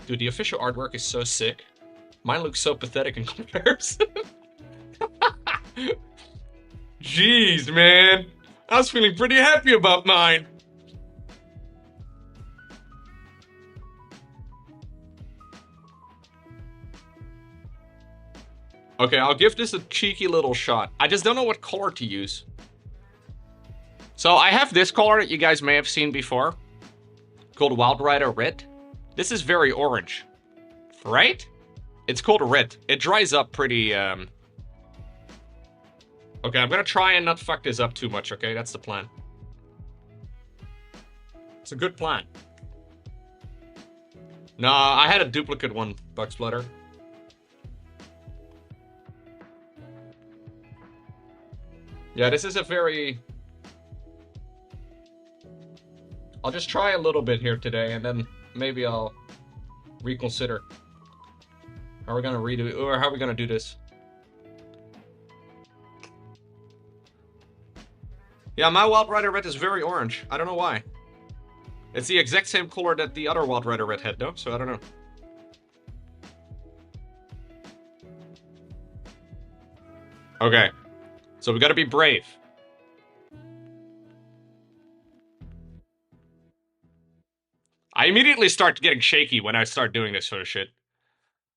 Dude, the official artwork is so sick. Mine looks so pathetic in comparison. Jeez, man. I was feeling pretty happy about mine. Okay, I'll give this a cheeky little shot. I just don't know what color to use. So I have this color that you guys may have seen before, called Wild Rider Red. This is very orange, right? It's called red. It dries up pretty, Okay, I'm gonna try and not fuck this up too much, okay? That's the plan. It's a good plan. Nah, I had a duplicate one, Bug Splatter. Yeah, this is a very... I'll just try a little bit here today, and then maybe I'll reconsider. How are we gonna redo it, or how are we gonna do this? Yeah, my Wild Rider Red is very orange. I don't know why. It's the exact same color that the other Wild Rider Red had, though, so I don't know. Okay. So we gotta be brave. I immediately start getting shaky when I start doing this sort of shit.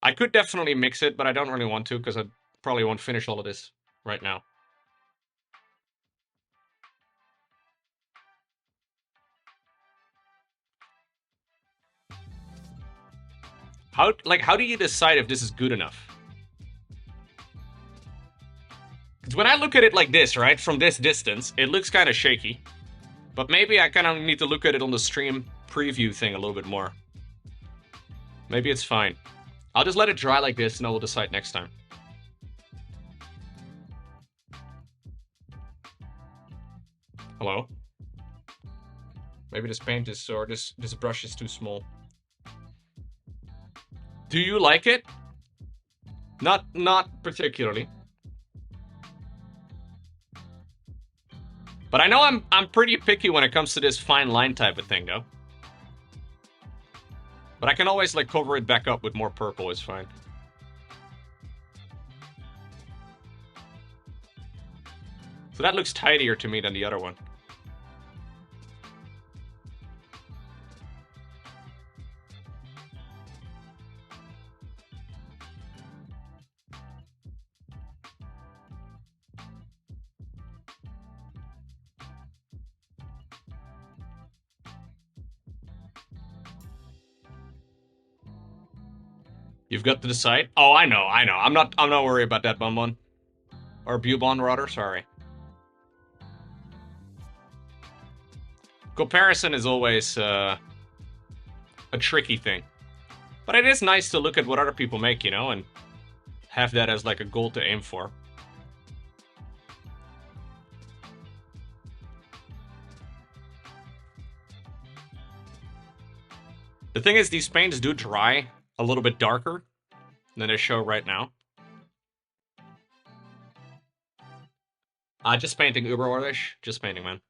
I could definitely mix it, but I don't really want to, because I probably won't finish all of this right now. How do you decide if this is good enough? Because when I look at it like this, right, from this distance, it looks kind of shaky. But maybe I kind of need to look at it on the stream preview thing a little bit more. Maybe it's fine. I'll just let it dry like this, and I will decide next time. Hello? Maybe this paint is, or this brush is too small. Do you like it? Not particularly. But I know I'm pretty picky when it comes to this fine line type of thing, though. But I can always, like, cover it back up with more purple, it's fine. So that looks tidier to me than the other one. You've got to decide. Oh, I know. I'm not worried about that Bonbon. Or Bubon, rather, sorry. Comparison is always a tricky thing. But it is nice to look at what other people make, you know, and have that as like a goal to aim for. The thing is, these paints do dry a little bit darker than they show right now. Just painting Uber-Orlish. Just painting, man.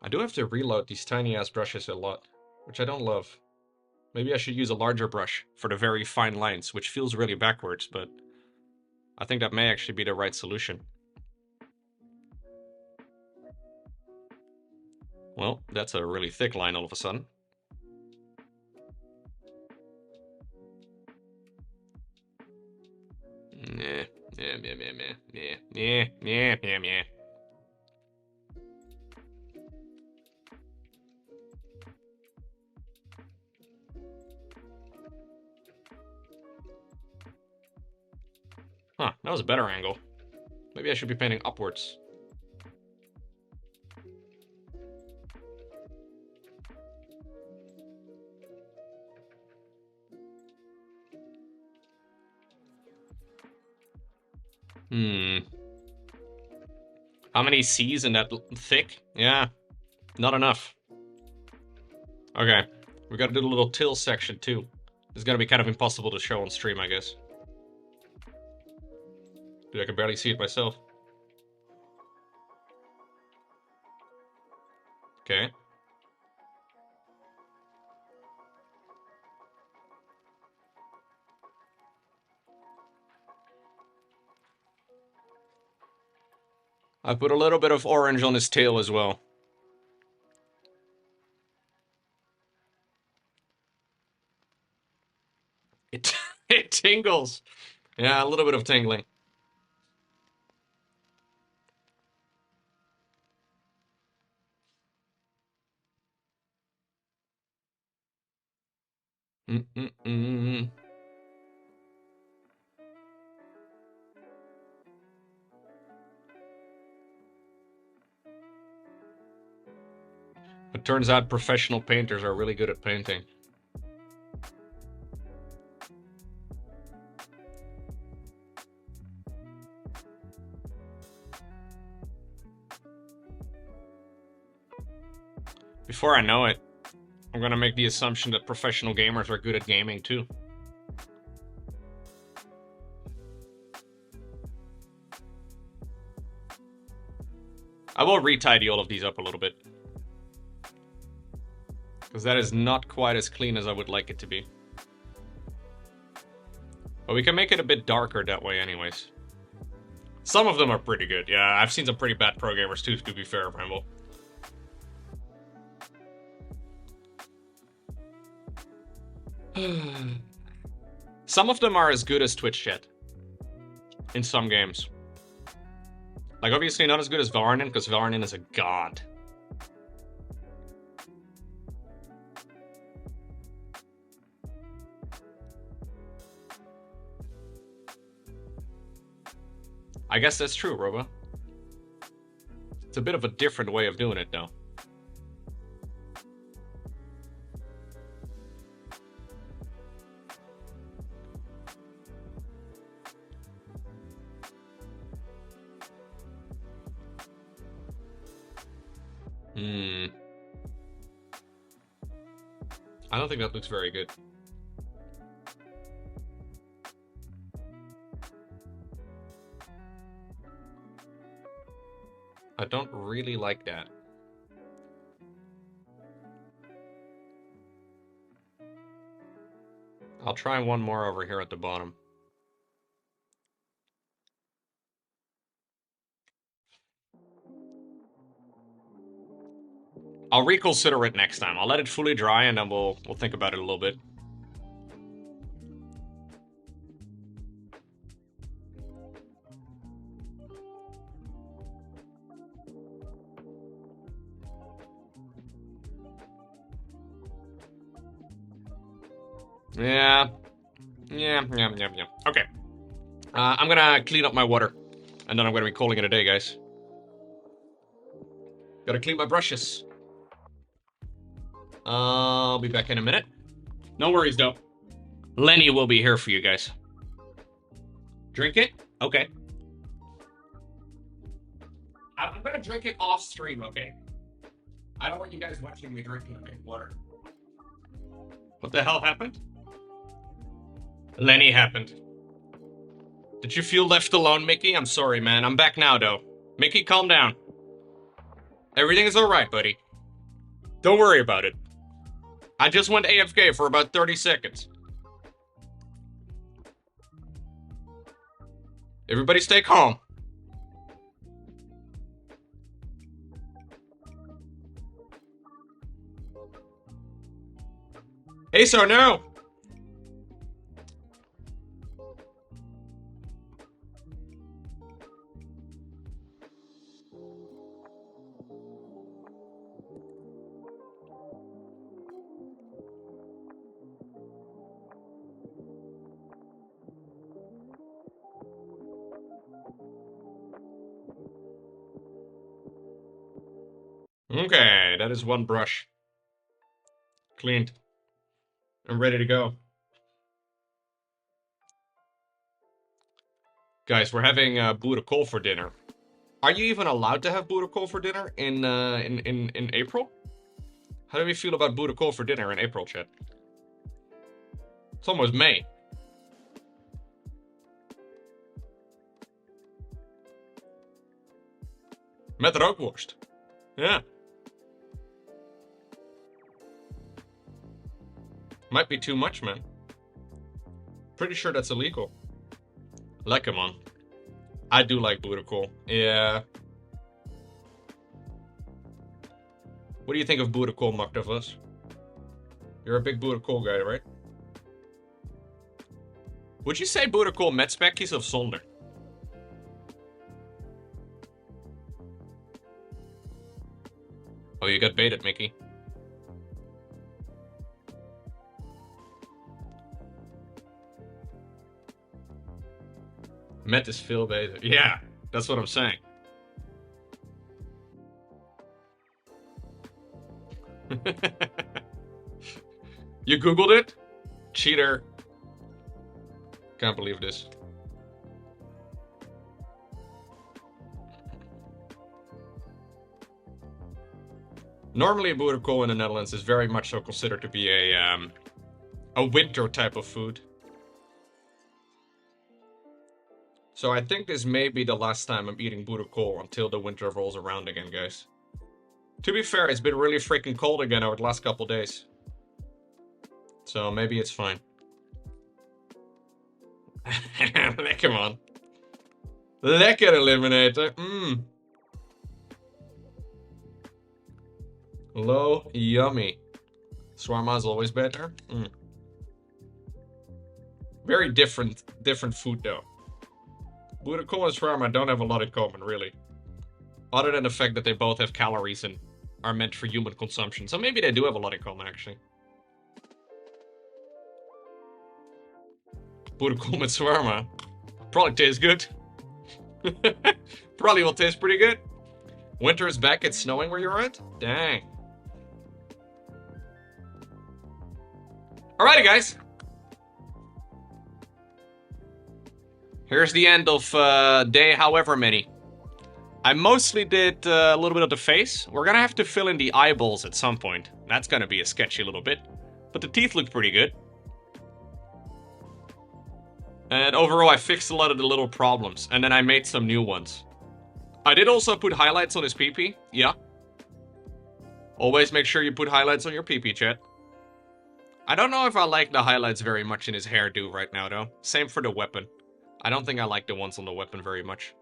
I do have to reload these tiny-ass brushes a lot, which I don't love. Maybe I should use a larger brush for the very fine lines, which feels really backwards, but I think that may actually be the right solution. Well, that's a really thick line all of a sudden. Yeah. Huh, that was a better angle. Maybe I should be painting upwards. How many C's in that thick? Yeah, not enough. Okay, We gotta do the little till section too. It's gonna be kind of impossible to show on stream, I guess. Dude, I can barely see it myself. Okay. I put a little bit of orange on his tail as well. It it tingles. Yeah, a little bit of tingling. Mm-mm-mm. It turns out professional painters are really good at painting. Before I know it, I'm gonna make the assumption that professional gamers are good at gaming too. I will retidy all of these up a little bit. Because that is not quite as clean as I would like it to be. But we can make it a bit darker that way anyways. Some of them are pretty good. Yeah, I've seen some pretty bad pro gamers too, to be fair, Bramble. Some of them are as good as Twitch chat. In some games. Like, obviously not as good as Varnin, because Varnin is a god. I guess that's true, Robo. It's a bit of a different way of doing it, though. I don't think that looks very good. I don't really like that. I'll try one more over here at the bottom. I'll reconsider it next time. I'll let it fully dry and then we'll think about it a little bit. Yeah. Okay. I'm gonna clean up my water. And then I'm gonna be calling it a day, guys. Gotta clean my brushes. I'll be back in a minute. No worries, though. Lenny will be here for you guys. Drink it? Okay. I'm gonna drink it off stream, okay? I don't want you guys watching me drinking water. What the hell happened? Lenny happened. Did you feel left alone, Mickey? I'm sorry, man. I'm back now, though. Mickey, calm down. Everything is alright, buddy. Don't worry about it. I just went AFK for about 30 seconds. Everybody stay calm. Hey, sir, no! Okay, that is one brush. Cleaned. I'm ready to go. Guys, we're having boerenkool for dinner. Are you even allowed to have boerenkool for dinner in April? How do we feel about Budokol for dinner in April, chat? It's almost May. Met rookworst. Yeah. Might be too much, man. Pretty sure that's illegal. Lekker, man. I do like Budokol. Yeah. What do you think of Budokol, Maktavas? You're a big Budokol guy, right? Would you say Budokol met spekjes of zonder? Oh, you got baited, Mickey. Met is veel beter. Yeah, that's what I'm saying. You Googled it? Cheater. Can't believe this. Normally, Budokol in the Netherlands is very much so considered to be a winter type of food. So I think this may be the last time I'm eating Budokol until the winter rolls around again, guys. To be fair, it's been really freaking cold again over the last couple days. So maybe it's fine. Lekker, man. Lekker, Eliminator. Low, yummy. Shawarma is always better. Very different food, though. Budokol and shawarma don't have a lot in common, really. Other than the fact that they both have calories and are meant for human consumption. So maybe they do have a lot in common, actually. Budokol and shawarma. Probably tastes good. Probably will taste pretty good. Winter is back, it's snowing where you're at? Dang. Alrighty, guys. Here's the end of day however many. I mostly did a little bit of the face. We're gonna have to fill in the eyeballs at some point. That's gonna be a sketchy little bit. But the teeth look pretty good. And overall, I fixed a lot of the little problems. And then I made some new ones. I did also put highlights on his pee-pee. Yeah. Always make sure you put highlights on your pee-pee, chat. I don't know if I like the highlights very much in his hairdo right now, though. Same for the weapon. I don't think I like the ones on the weapon very much.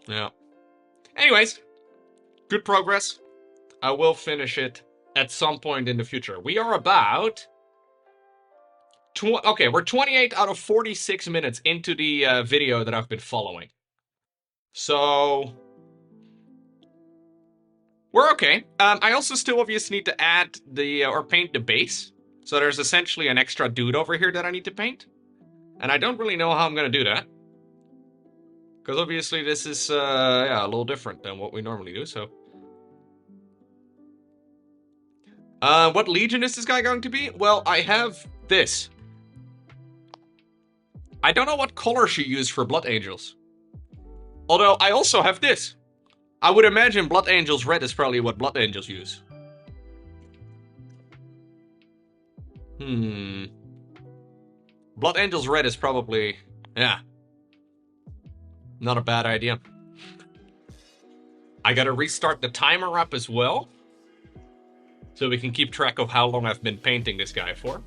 Yeah. Anyways, good progress. I will finish it at some point in the future. We are about... Okay, we're 28 out of 46 minutes into the video that I've been following. So... we're okay. I also still obviously need to add the... or paint the base. So there's essentially an extra dude over here that I need to paint. And I don't really know how I'm going to do that. Because obviously this is, yeah, a little different than what we normally do, so... what legion is this guy going to be? Well, I have this. I don't know what color she used for Blood Angels. Although, I also have this. I would imagine Blood Angels red is probably what Blood Angels use. Blood Angels red is probably... yeah. Not a bad idea. I gotta restart the timer up as well. So we can keep track of how long I've been painting this guy for.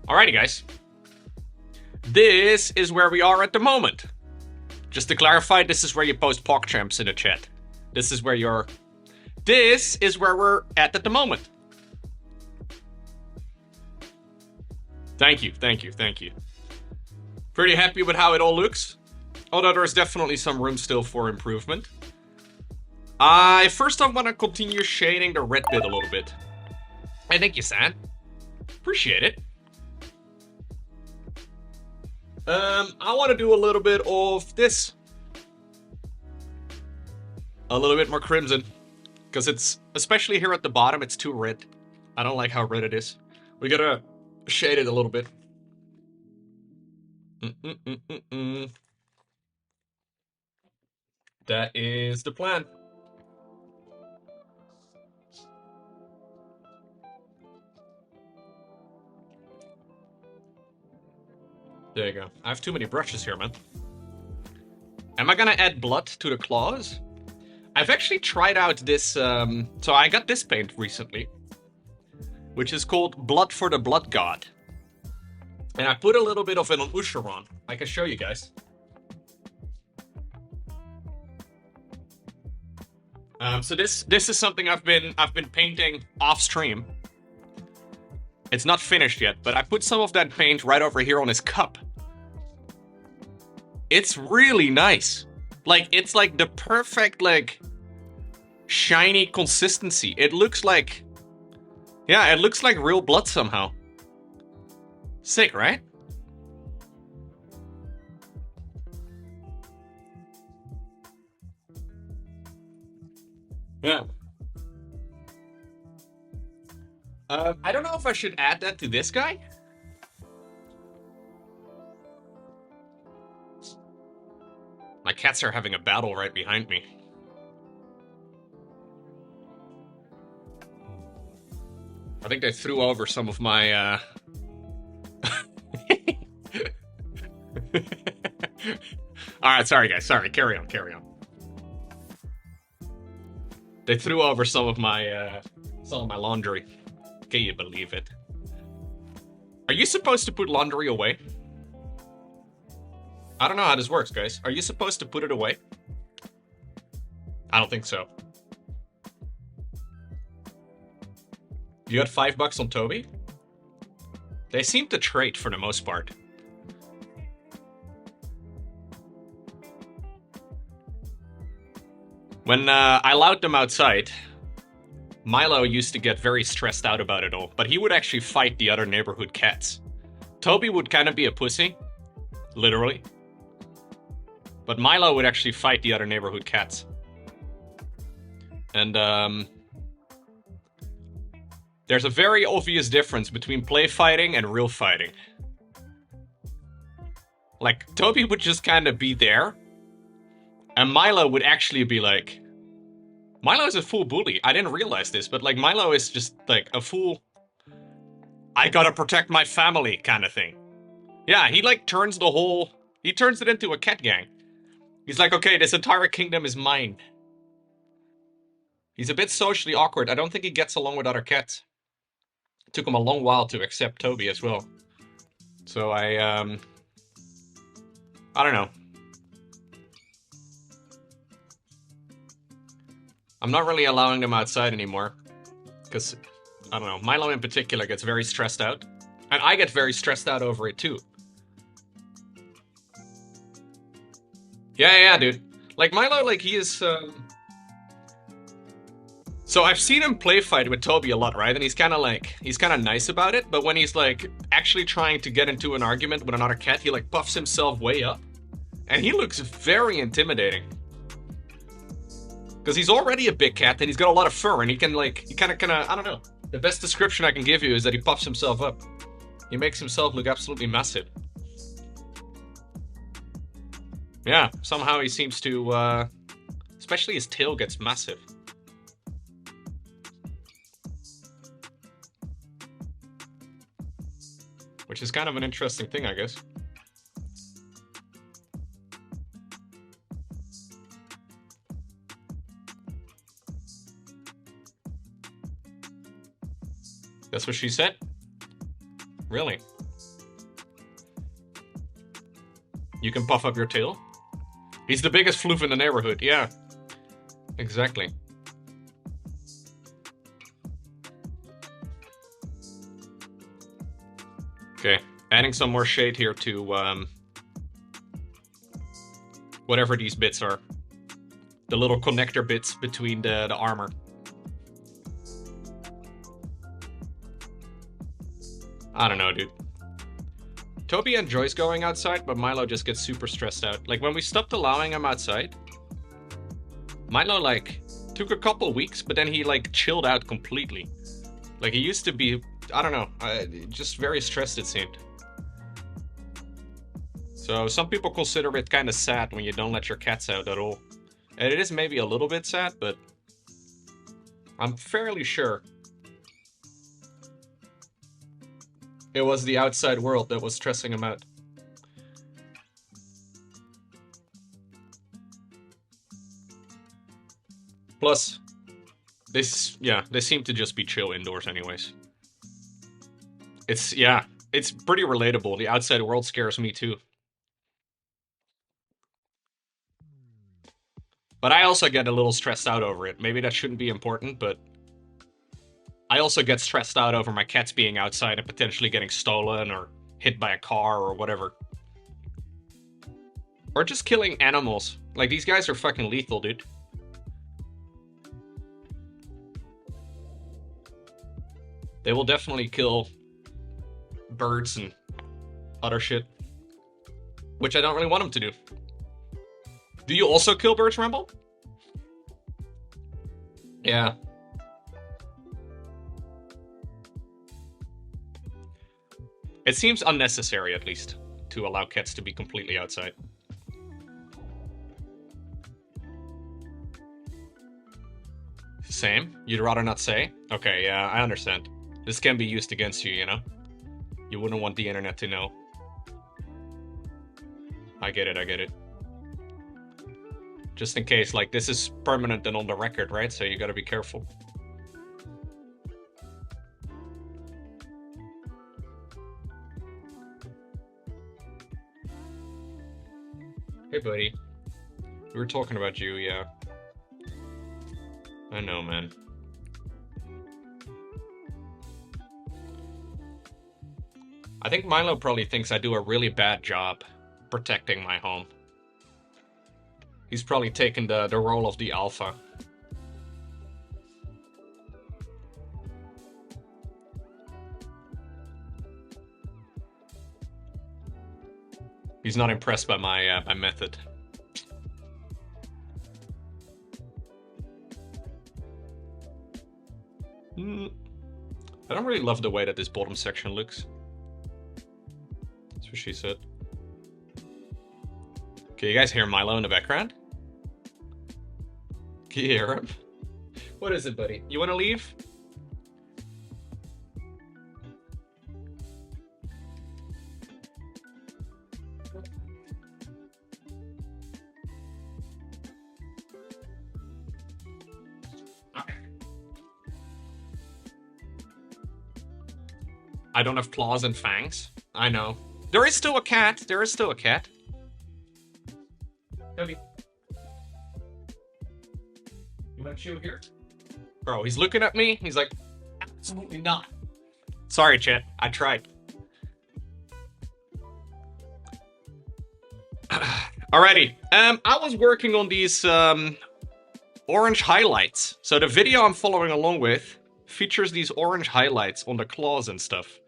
Alrighty, guys. This is where we are at the moment. Just to clarify, this is where you post PogChamps in the chat. This is where you're... this is where we're at the moment. Thank you, thank you, thank you. Pretty happy with how it all looks. Although there's definitely some room still for improvement. First I want to continue shading the red bit a little bit. Hey, thank you, Sam. Appreciate it. I want to do a little bit of this. A little bit more crimson. Because it's, especially here at the bottom, it's too red. I don't like how red it is. We gotta shade it a little bit. That is the plan. There you go. I have too many brushes here, man. Am I gonna add blood to the claws? I've actually tried out this, so I got this paint recently, which is called Blood for the Blood God. And I put a little bit of it on Usharon. I can show you guys. So this is something I've been painting off stream. It's not finished yet, but I put some of that paint right over here on his cup. It's really nice. Like, it's like the perfect, like, shiny consistency. It looks like, yeah, it looks like real blood somehow. Sick, right? Yeah. I don't know if I should add that to this guy. My cats are having a battle right behind me. I think they threw over some of my, Alright, sorry guys, sorry. Carry on, carry on. They threw over some of my laundry. Can you believe it? Are you supposed to put laundry away? I don't know how this works, guys. Are you supposed to put it away? I don't think so. You got $5 on Toby? They seem to trade for the most part. When I allowed them outside, Milo used to get very stressed out about it all, but he would actually fight the other neighborhood cats. Toby would kind of be a pussy, literally. But Milo would actually fight the other neighborhood cats. And there's a very obvious difference between play fighting and real fighting. Like, Toby would just kind of be there, and Milo would actually be like... Milo is a full bully. I didn't realize this, but like Milo is just like a full... I gotta protect my family kind of thing. Yeah, he like turns the whole... He turns it into a cat gang. He's like, okay, this entire kingdom is mine. He's a bit socially awkward. I don't think he gets along with other cats. It took him a long while to accept Toby as well. So I don't know. I'm not really allowing them outside anymore. Because, I don't know, Milo in particular gets very stressed out. And I get very stressed out over it too. Yeah, dude. Like, Milo, like, he is... So I've seen him play fight with Toby a lot, right? And he's kind of nice about it. But when he's, like, actually trying to get into an argument with another cat, he, like, puffs himself way up. And he looks very intimidating. Because he's already a big cat, and he's got a lot of fur, and he can, like, he kind of, I don't know. The best description I can give you is that he puffs himself up. He makes himself look absolutely massive. Yeah, somehow he seems to, especially his tail gets massive. Which is kind of an interesting thing, I guess. That's what she said? Really? You can puff up your tail? He's the biggest floof in the neighborhood, yeah. Exactly. Okay, adding some more shade here to whatever these bits are. The little connector bits between the armor. I don't know, dude. Toby enjoys going outside, but Milo just gets super stressed out. Like, when we stopped allowing him outside, Milo, like, took a couple weeks, but then he, like, chilled out completely. Like, he used to be, I don't know, just very stressed, it seemed. So, some people consider it kind of sad when you don't let your cats out at all. And it is maybe a little bit sad, but I'm fairly sure it was the outside world that was stressing him out. Plus, they seem to just be chill indoors anyways. It's pretty relatable. The outside world scares me too. But I also get a little stressed out over it. Maybe that shouldn't be important, but I also get stressed out over my cats being outside and potentially getting stolen or hit by a car or whatever. Or just killing animals. Like, these guys are fucking lethal, dude. They will definitely kill birds and other shit. Which I don't really want them to do. Do you also kill birds, Ramble? Yeah. It seems unnecessary, at least, to allow cats to be completely outside. Same? You'd rather not say? Okay, yeah, I understand. This can be used against you, you know? You wouldn't want the internet to know. I get it, I get it. Just in case, like, this is permanent and on the record, right? So you gotta be careful. Hey, buddy. We were talking about you, yeah. I know, man. I think Milo probably thinks I do a really bad job protecting my home. He's probably taken the role of the alpha. He's not impressed by my my method. I don't really love the way that this bottom section looks. That's what she said. Okay, you guys hear Milo in the background? Can you hear him? What is it, buddy? You want to leave? I don't have claws and fangs. I know. There is still a cat. There is still a cat. Toby. You want to chew here? Bro, he's looking at me. He's like, absolutely not. Sorry, chat. I tried. Alrighty. I was working on these orange highlights. So the video I'm following along with features these orange highlights on the claws and stuff.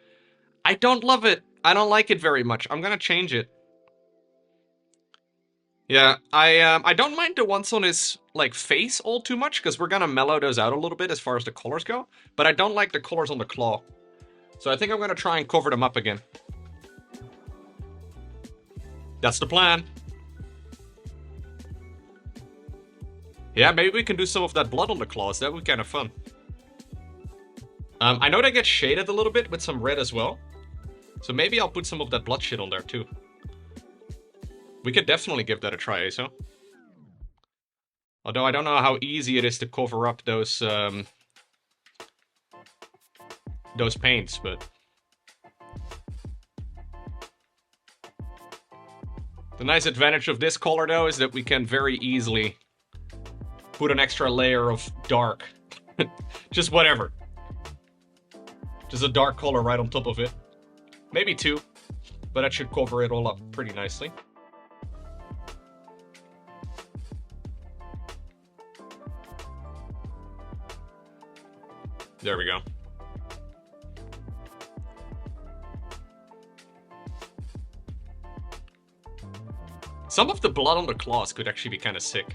I don't love it. I don't like it very much. I'm gonna change it. Yeah, I don't mind the ones on his, like, face all too much, because we're gonna mellow those out a little bit as far as the colors go, but I don't like the colors on the claw. So I think I'm gonna try and cover them up again. That's the plan. Yeah, maybe we can do some of that blood on the claws. That would be kind of fun. I know they get shaded a little bit with some red as well. So maybe I'll put some of that blood shit on there too. We could definitely give that a try, Aso. Although I don't know how easy it is to cover up those paints, but... The nice advantage of this color, though, is that we can very easily put an extra layer of dark. Just whatever. Just a dark color right on top of it. Maybe two, but that should cover it all up pretty nicely. There we go. Some of the blood on the claws could actually be kind of sick.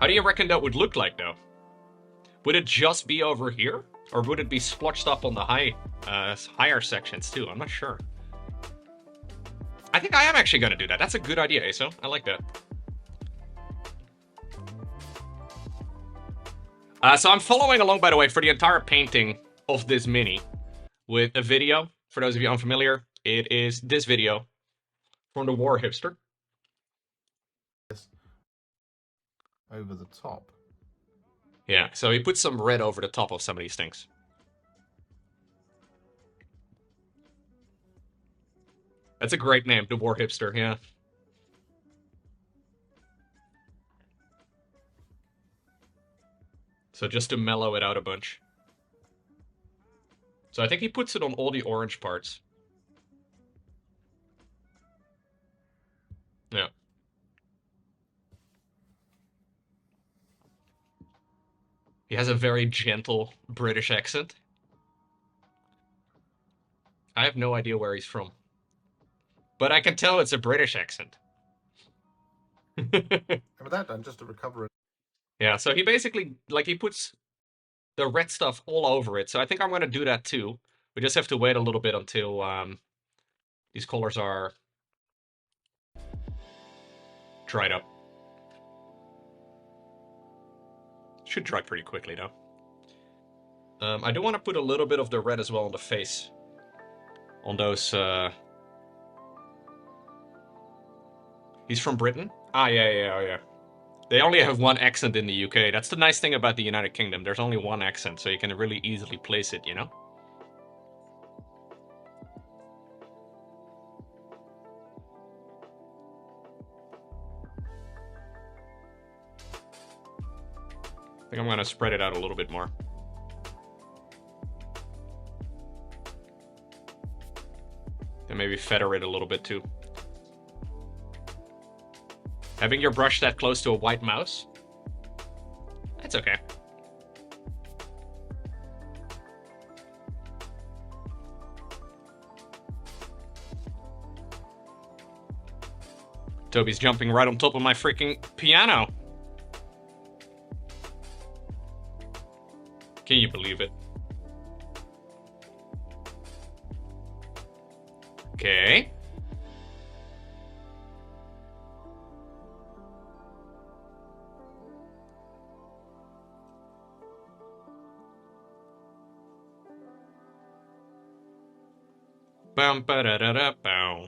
How do you reckon that would look like, though? Would it just be over here? Or would it be splotched up on the higher sections, too? I'm not sure. I think I am actually gonna do that. That's a good idea, Aso. I like that. So I'm following along, by the way, for the entire painting of this mini with a video. For those of you unfamiliar, it is this video from the Warhipster. Over the top. Yeah, so he put some red over the top of some of these things. That's a great name, the Warhipster, yeah. So just to mellow it out a bunch. So I think he puts it on all the orange parts. Yeah. He has a very gentle British accent. I have no idea where he's from. But I can tell it's a British accent. And with that done, just to recover it. Yeah, so he basically, like, he puts the red stuff all over it. So I think I'm going to do that too. We just have to wait a little bit until these colors are dried up. Should dry pretty quickly, though. I do want to put a little bit of the red as well on the face. On those... He's from Britain? Ah, yeah. They only have one accent in the UK. That's the nice thing about the United Kingdom. There's only one accent, so you can really easily place it, you know? I think I'm going to spread it out a little bit more. And maybe feather it a little bit too. Having your brush that close to a white mouse? It's okay. Toby's jumping right on top of my freaking piano. Can you believe it? Okay. Bum ba da da da bow.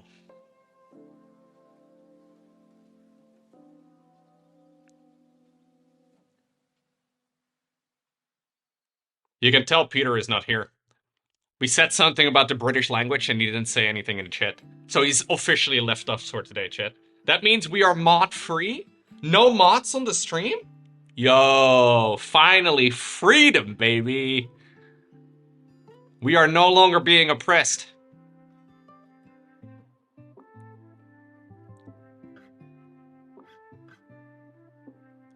You can tell Peter is not here. We said something about the British language and he didn't say anything in the chat. So he's officially left us for today, chat. That means we are mod free? No mods on the stream? Yo, finally freedom, baby. We are no longer being oppressed.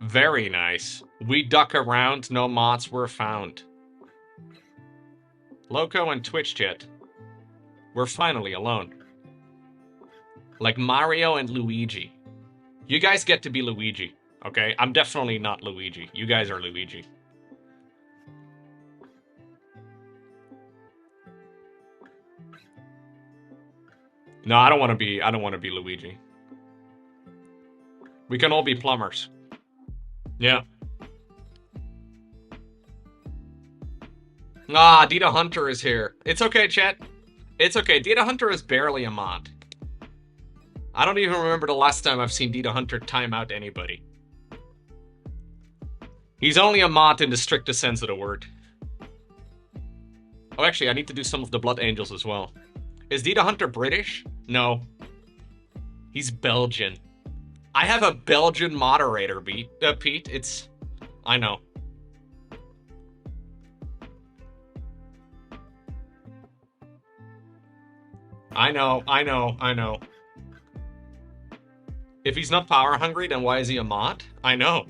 Very nice. We duck around, no mods were found. Lowko and Twitch chat. We're finally alone. Like Mario and Luigi. You guys get to be Luigi, okay? I'm definitely not Luigi. You guys are Luigi. No, I don't want to be Luigi. We can all be plumbers. Yeah. Ah, Dita Hunter is here. It's okay, chat. It's okay. Dita Hunter is barely a mod. I don't even remember the last time I've seen Dita Hunter time out anybody. He's only a mod in the strictest sense of the word. Oh, actually, I need to do some of the Blood Angels as well. Is Dita Hunter British? No. He's Belgian. I have a Belgian moderator, Pete. It's... I know. I know. If he's not power hungry, then why is he a mod? I know.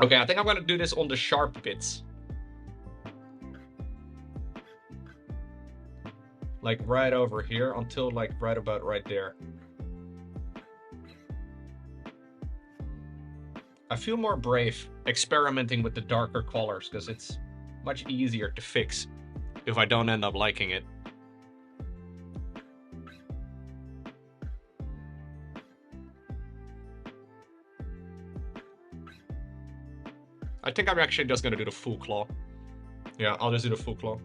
Okay, I think I'm gonna do this on the sharp bits. Like right over here until like right about right there. I feel more brave experimenting with the darker colors because it's much easier to fix if I don't end up liking it. I think I'm actually just gonna do the full claw. Yeah, I'll just do the full claw.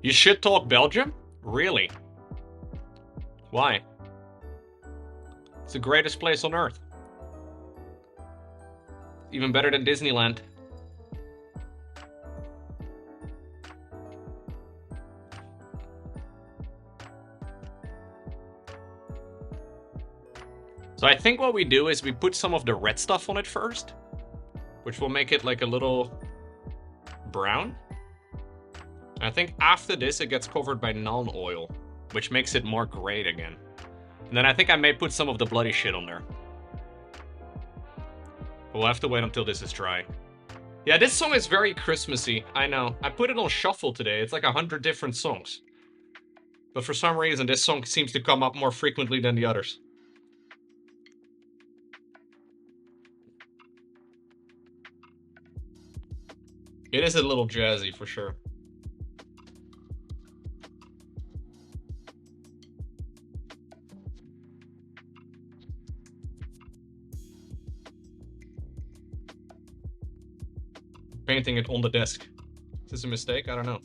You should talk Belgium? Really? Why? It's the greatest place on earth. Even better than Disneyland. So I think what we do is we put some of the red stuff on it first, which will make it like a little brown. I think after this it gets covered by non-oil, which makes it more grayed again. And then I think I may put some of the bloody shit on there. We'll have to wait until this is dry. Yeah, this song is very Christmassy, I know. I put it on shuffle today, it's like 100 different songs. But for some reason this song seems to come up more frequently than the others. It is a little jazzy for sure. Painting it on the desk. Is this a mistake? I don't know.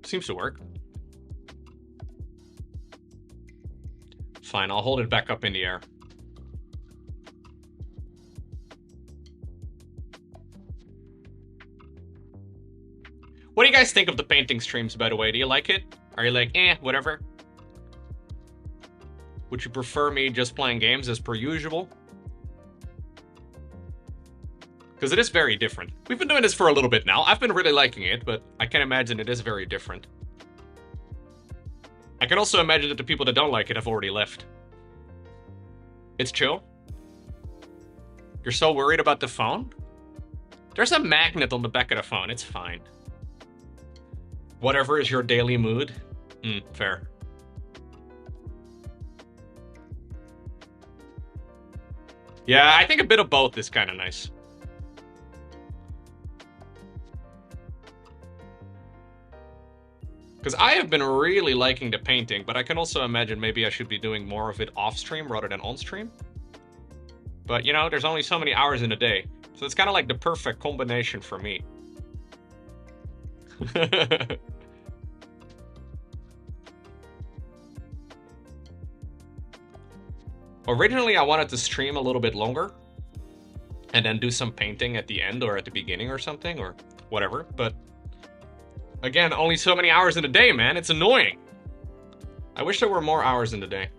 Seems to work. Fine, I'll hold it back up in the air. What do you guys think of the painting streams, by the way? Do you like it? Are you like, whatever? Would you prefer me just playing games as per usual? Because it is very different. We've been doing this for a little bit now. I've been really liking it, but I can imagine it is very different. I can also imagine that the people that don't like it have already left. It's chill. You're so worried about the phone? There's a magnet on the back of the phone. It's fine. Whatever is your daily mood. Fair. Yeah, I think a bit of both is kind of nice. Because I have been really liking the painting, but I can also imagine maybe I should be doing more of it off-stream rather than on-stream. But, you know, there's only so many hours in a day. So it's kind of like the perfect combination for me. Originally, I wanted to stream a little bit longer and then do some painting at the end or at the beginning or something or whatever. But again, only so many hours in a day, man. It's annoying. I wish there were more hours in the day.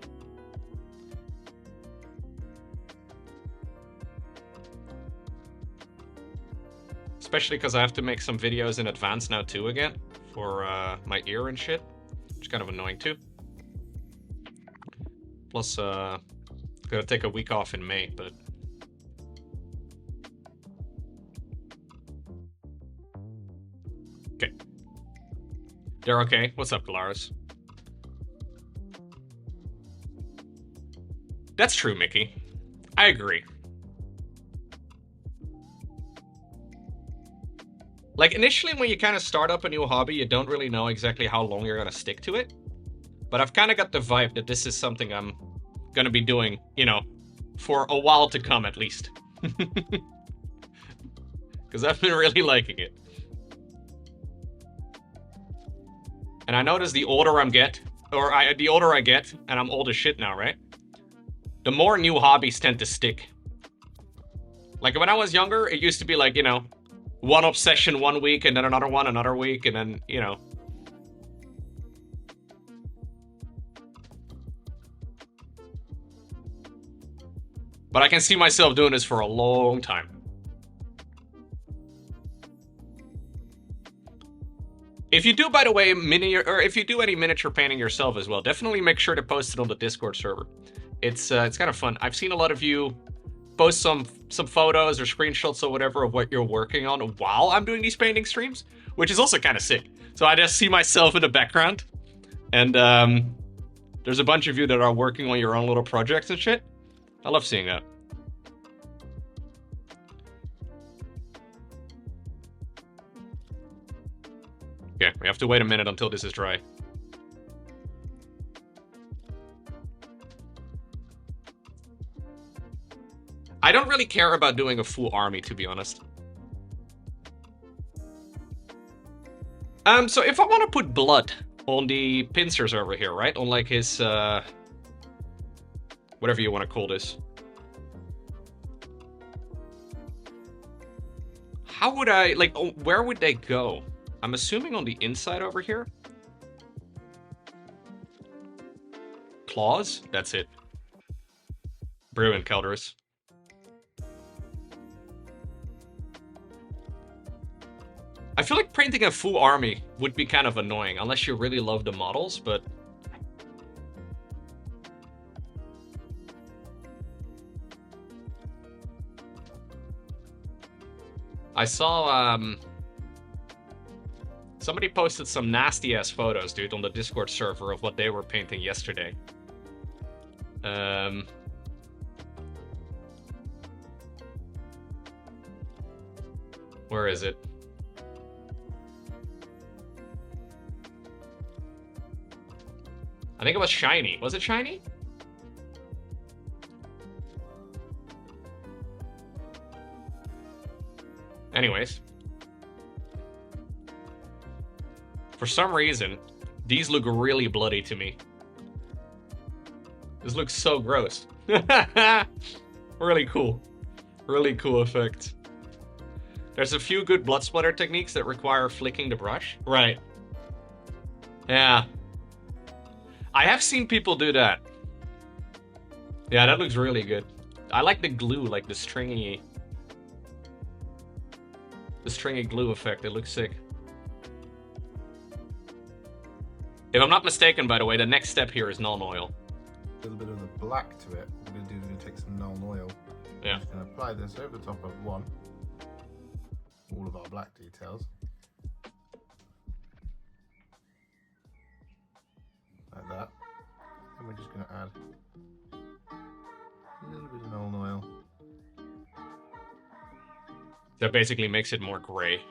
Especially because I have to make some videos in advance now too again for my ear and shit, which is kind of annoying too. Plus, gotta take a week off in May, but... Okay. They're okay. What's up, Galaris? That's true, Mickey. I agree. Like, initially when you kind of start up a new hobby, you don't really know exactly how long you're gonna stick to it. But I've kind of got the vibe that this is something I'm gonna be doing, you know, for a while to come at least. Because I've been really liking it. And I notice the older I get, and I'm old as shit now, right? The more new hobbies tend to stick. Like when I was younger, it used to be like, you know, one obsession one week and then another one another week and then, you know. But I can see myself doing this for a long time. If you do, by the way, if you do any miniature painting yourself as well, definitely make sure to post it on the Discord server. It's kind of fun. I've seen a lot of you post some photos or screenshots or whatever of what you're working on while I'm doing these painting streams, which is also kind of sick. So I just see myself in the background, and there's a bunch of you that are working on your own little projects and shit. I love seeing that. Okay, we have to wait a minute until this is dry. I don't really care about doing a full army, to be honest. So if I want to put blood on the pincers over here, right? On like his, whatever you want to call this. How would I, like, where would they go? I'm assuming on the inside over here. Claws? That's it. Brilliant, Calderus. I feel like painting a full army would be kind of annoying, unless you really love the models, but... I saw, somebody posted some nasty-ass photos, dude, on the Discord server of what they were painting yesterday. Where is it? I think it was shiny. Was it shiny? Anyways. For some reason, these look really bloody to me. This looks so gross. Really cool. Really cool effect. There's a few good blood splatter techniques that require flicking the brush. Right. Yeah. I have seen people do that. Yeah, that looks really good. I like the glue, like the stringy glue effect. It looks sick. If I'm not mistaken, by the way, the next step here is null oil. A little bit of the black to it. What we're going to do is we're going to take some null oil. Yeah. I'm just going to apply this over the top of all of our black details. Like that. And we're just going to add a little bit of null oil. That basically makes it more gray.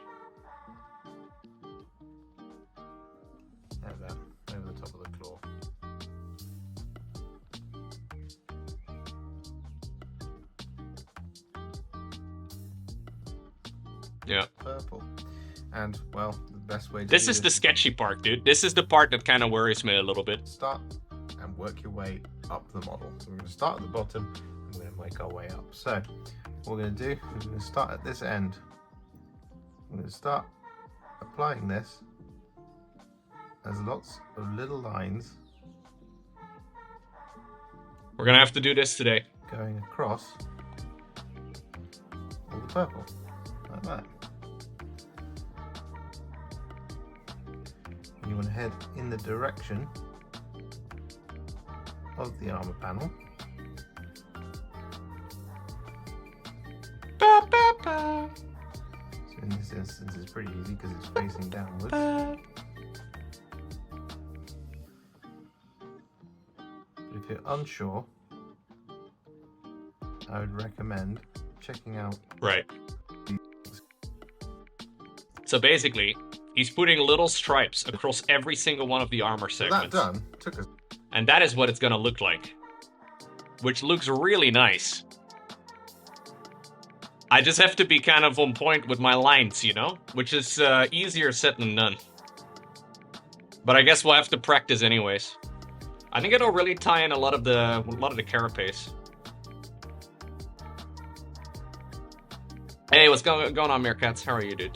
Like that, over the top of the claw. Yeah. Purple. And, well, the best way to This do is the sketchy part, dude. This is the part that kind of worries me a little bit. Start and work your way up the model. So we're going to start at the bottom and we're going to make our way up. So what we're going to do is we're going to start at this end. We're going to start applying this as lots of little lines. We're gonna have to do this today. Going across all the purple, like that. And you want to head in the direction of the armor panel. Ba, ba, ba. So in this instance it's pretty easy because it's facing downwards. But if you're unsure, I would recommend checking out. Right. So basically, he's putting little stripes across every single one of the armor segments. That done took us. And that is what it's gonna look like. Which looks really nice. I just have to be kind of on point with my lines, you know? Which is easier said than done. But I guess we'll have to practice anyways. I think it'll really tie in a lot of the carapace. Hey, what's going on, Meerkats? How are you, dude?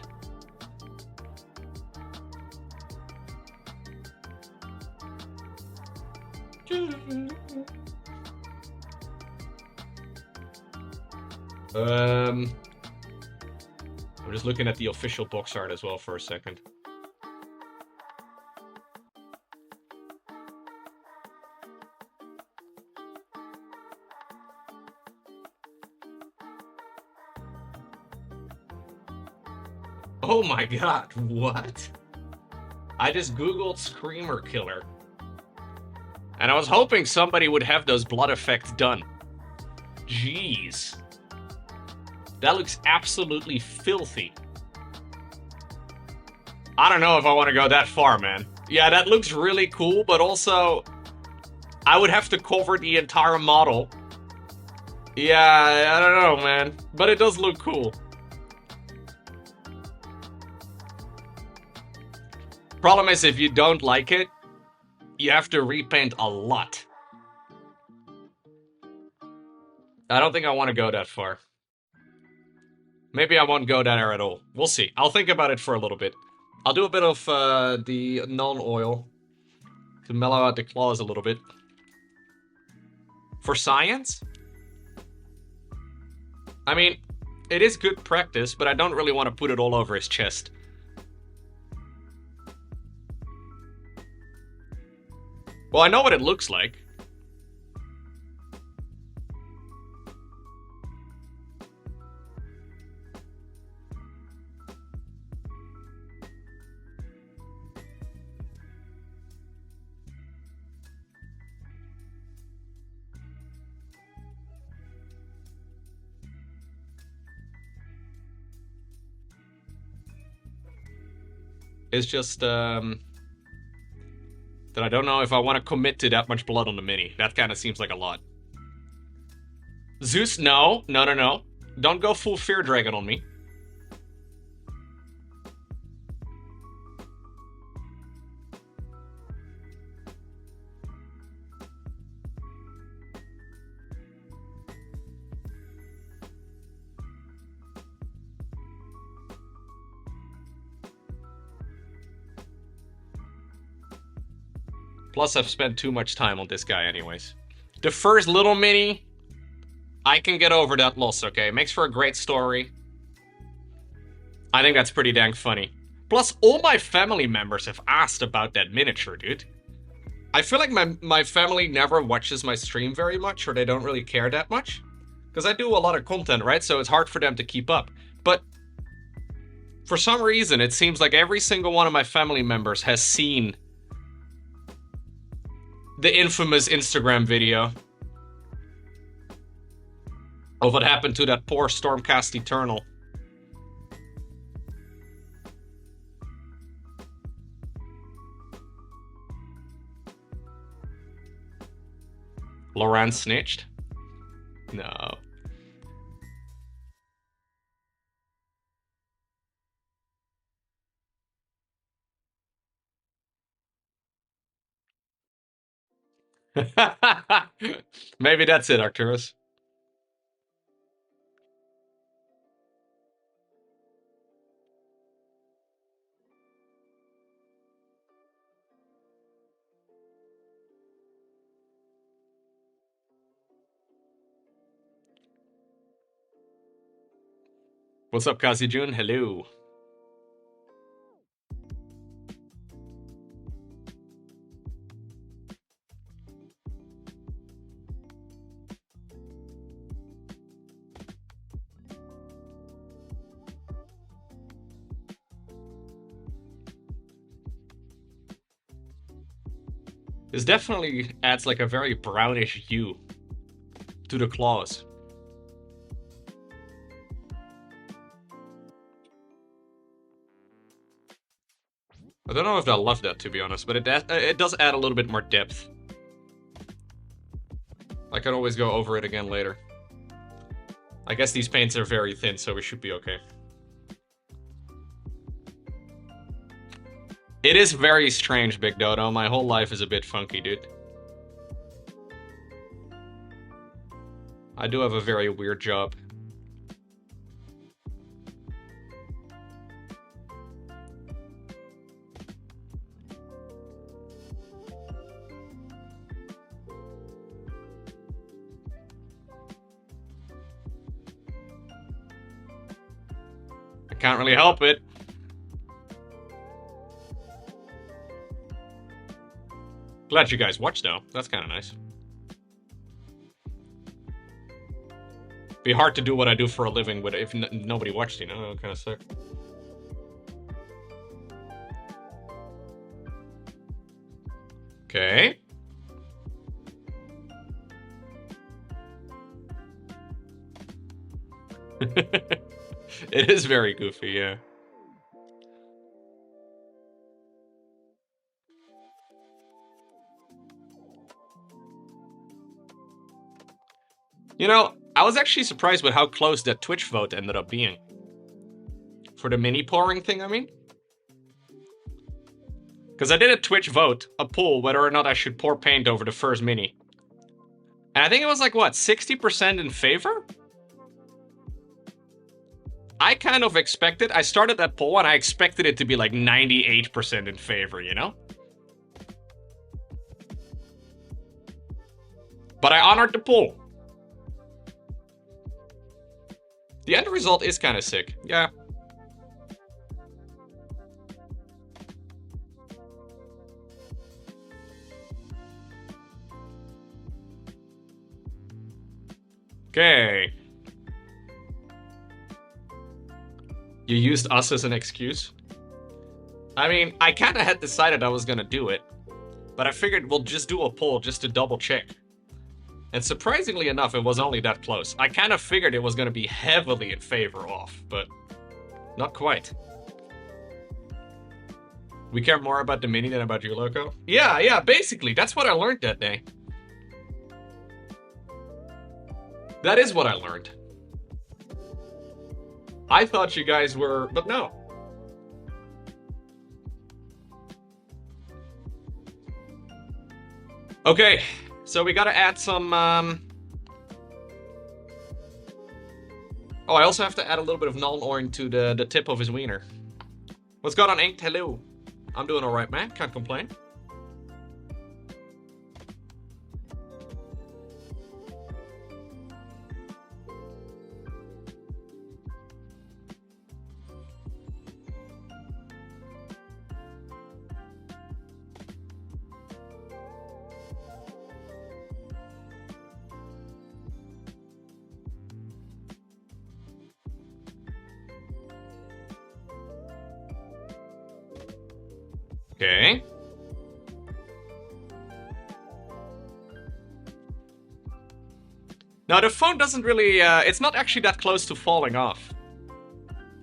I'm just looking at the official box art as well for a second. Oh my god, what? I just googled Screamer-Killer. And I was hoping somebody would have those blood effects done. Jeez. That looks absolutely filthy. I don't know if I want to go that far, man. Yeah, that looks really cool, but also I would have to cover the entire model. Yeah, I don't know, man. But it does look cool. Problem is, if you don't like it, you have to repaint a lot. I don't think I want to go that far. Maybe I won't go there at all. We'll see. I'll think about it for a little bit. I'll do a bit of the non-oil to mellow out the claws a little bit. For science? I mean, it is good practice, but I don't really want to put it all over his chest. Well, I know what it looks like. It's just, that I don't know if I want to commit to that much blood on the mini. That kind of seems like a lot. Zeus, no. No, no, no. Don't go full Fear Dragon on me. Plus, I've spent too much time on this guy anyways. The first little mini, I can get over that loss, okay? Makes for a great story. I think that's pretty dang funny. Plus, all my family members have asked about that miniature, dude. I feel like my family never watches my stream very much, or they don't really care that much. Because I do a lot of content, right? So it's hard for them to keep up. But for some reason, it seems like every single one of my family members has seen the infamous Instagram video of what happened to that poor Stormcast Eternal. Loran snitched? No. Maybe that's it, Arcturus. What's up, Kazi Jun? Hello. This definitely adds like a very brownish hue to the claws. I don't know if I love that, to be honest, but it does add a little bit more depth. I can always go over it again later. I guess these paints are very thin, so we should be okay. It is very strange, Big Dodo. My whole life is a bit funky, dude. I do have a very weird job. I can't really help it. Glad you guys watched, though. That's kind of nice. Be hard to do what I do for a living with if nobody watched, you know? Kind of suck. Okay. It is very goofy, yeah. You know, I was actually surprised with how close that Twitch vote ended up being. For the mini pouring thing, I mean. Because I did a Twitch vote, a poll, whether or not I should pour paint over the first mini. And I think it was like, what, 60% in favor? I kind of expected, I started that poll and I expected it to be like 98% in favor, you know? But I honored the poll. The end result is kind of sick, yeah. Okay. You used us as an excuse? I mean, I kind of had decided I was gonna do it, but I figured we'll just do a poll just to double check. And surprisingly enough, it was only that close. I kind of figured it was gonna be heavily in favor of, but not quite. We care more about the mini than about you, Lowko? Yeah, basically, that's what I learned that day. That is what I learned. I thought you guys were, but no. Okay, so we gotta add some, Oh, I also have to add a little bit of null-orange to the tip of his wiener. What's going on, Inked? Hello. I'm doing alright, man. Can't complain. Okay. Now the phone doesn't really, it's not actually that close to falling off.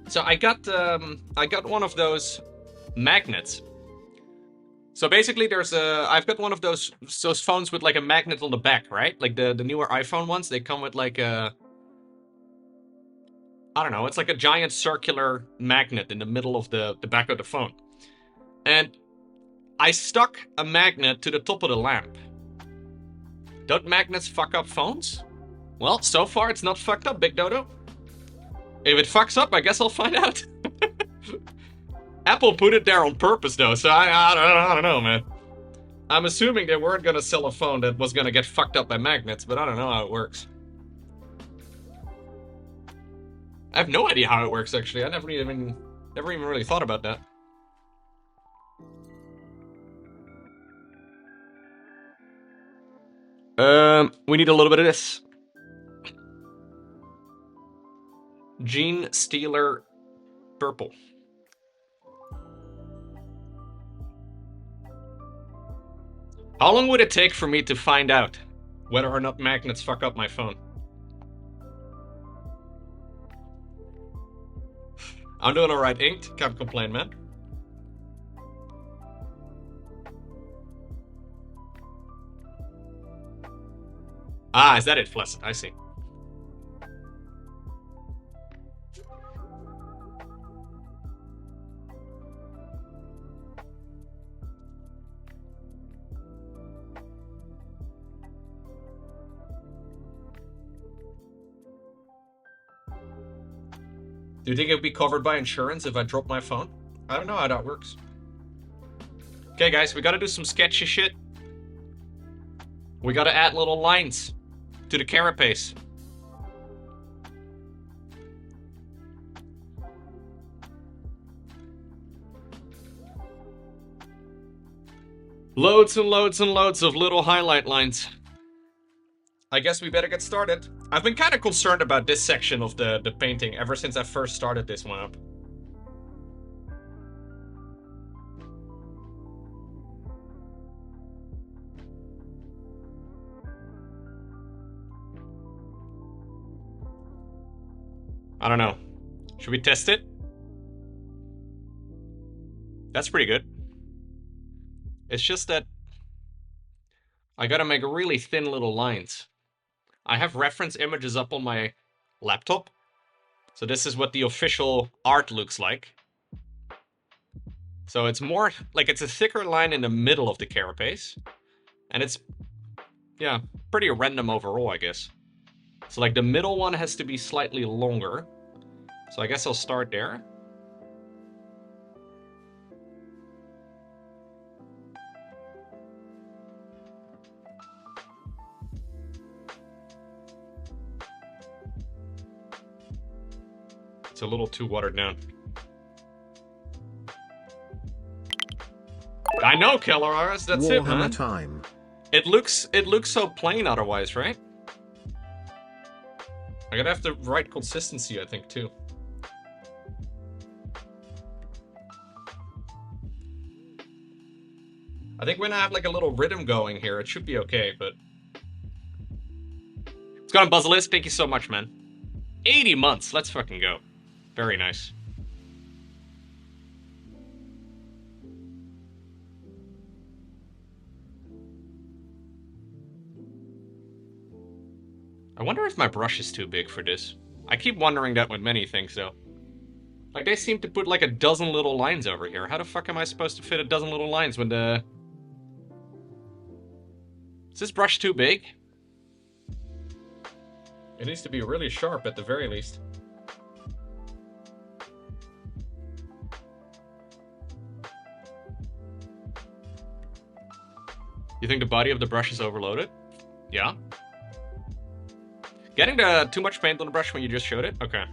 So I got one of those magnets. So basically there's I've got one of those phones with like a magnet on the back, right? Like the newer iPhone ones, they come with like a, I don't know, it's like a giant circular magnet in the middle of the back of the phone. And I stuck a magnet to the top of the lamp. Don't magnets fuck up phones? Well, so far it's not fucked up, Big Dodo. If it fucks up, I guess I'll find out. Apple put it there on purpose, though, so I don't know, man. I'm assuming they weren't gonna sell a phone that was gonna get fucked up by magnets, but I don't know how it works. I have no idea how it works, actually. I never even really thought about that. We need a little bit of this. Gene Stealer Purple. How long would it take for me to find out whether or not magnets fuck up my phone? I'm doing alright, Inked. Can't complain, man. Ah, is that it, Flesh? I see. Do you think it would be covered by insurance if I drop my phone? I don't know how that works. Okay, guys, we gotta do some sketchy shit. We gotta add little lines to the carapace. Loads and loads and loads of little highlight lines. I guess we better get started. I've been kind of concerned about this section of the painting ever since I first started this one up. I don't know. Should we test it? That's pretty good. It's just that I gotta make really thin little lines. I have reference images up on my laptop. So this is what the official art looks like. So it's more like it's a thicker line in the middle of the carapace. And it's, yeah, pretty random overall, I guess. So like the middle one has to be slightly longer. So I guess I'll start there. It's a little too watered down. I know, Killer RS, that's it, Warhammer man. time. It looks so plain otherwise, right? I gotta have the right consistency, I think, too. I think when I have like a little rhythm going here, it should be okay, but... It's gone, Buzzlist. Thank you so much, man. 80 months. Let's fucking go. Very nice. I wonder if my brush is too big for this. I keep wondering that with many things, though. Like, they seem to put like a dozen little lines over here. How the fuck am I supposed to fit a dozen little lines when the... Is this brush too big? It needs to be really sharp at the very least. You think the body of the brush is overloaded? Yeah. Getting the too much paint on the brush when you just showed it? Okay.